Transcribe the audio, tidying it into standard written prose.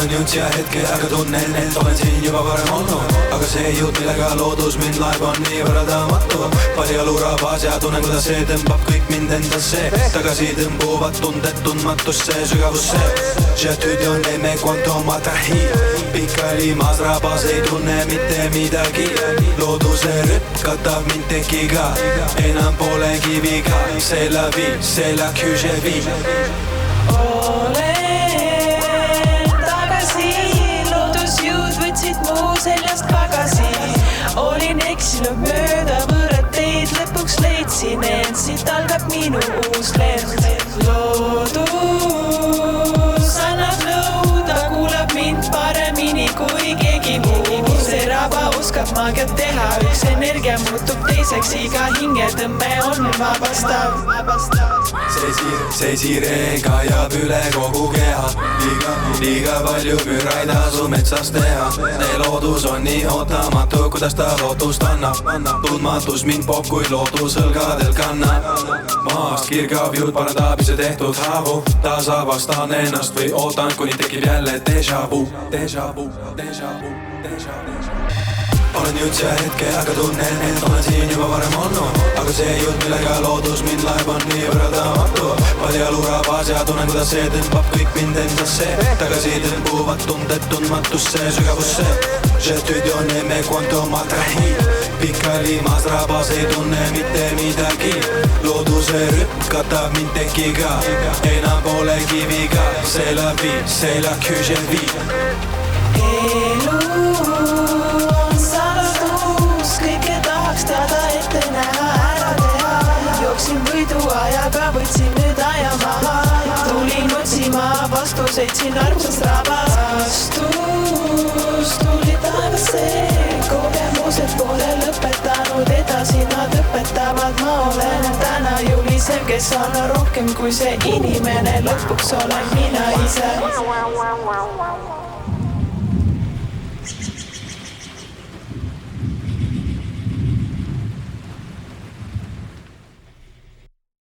olen jõudnud siia hetke, aga tunnen, et olen siin juba varem olnud. Aga see jutt, millega loodus mind laeb, on nii võrreldamatu. Palju lurabas ja tunnen, kuidas see tõmbab kõik mind endasse. Tagasi tõmbuvad tunded tundmatusse, sügavusse. Je tüüdion emme quanto matrahi. Pikali maas rabas ei tunne mitte midagi. Looduse rüpp katab mind tekiga. Enam pole kiviga. C'est la vie, c'est la que je vis. Olen tagasi, loodusjõud võtsid mu seljast pagasi. Olin eksinud mööda võõrad teid, lõpuks leidsin end, siit algab minu uus lend. Loodus annab nõu, ta kuulab mind paremini kui keegi muu. See raba oskab maagiat teha, üks energia muutub teiseks, iga hingetõmme on vabastav. See sireen kajab üle kogu keha. Liiga palju müra ei tasu metsas teha. See loodus on nii ootamatu, kuidas ta lootust annab. Tundmatus mind poob, kui loodus õlgadel kannab. Maast kirgav jõud parandab ise tehtud haavu. Taas avastan ennast või ootan, kuni tekib jälle déjà vu. Olen jõudnud siia hetke, aga tunnen, et olen siin juba varem olnud. Aga see jutt, millega loodus mind laeb, on nii võrreldamatu. Palju lurabas ja tunnen, kuidas see tõmbab kõik mind endasse. Tagasi tõmbuvad tunded tundmatusse, sügavusse. Je tüüdion emme quanto matrahi. Pikali maas rabas ei tunne mitte midagi. Looduse rüpp katab mind tekiga. Enam pole kiviga. C'est la vie, c'est la que je vis. Elu on saladus, kõike tahaks teada, ette näha, ära teha. Jooksin võiduajaga, võtsin nüüd aja maha. Tulin otsima vastuseid siin armsast rabast. Vastus tuli tagasi, kogemused pole lõpetanud, edasi nad õpetavad. Ma olen täna julisem, kes on rohkem kui see inimene, lõpuks olen mina ise.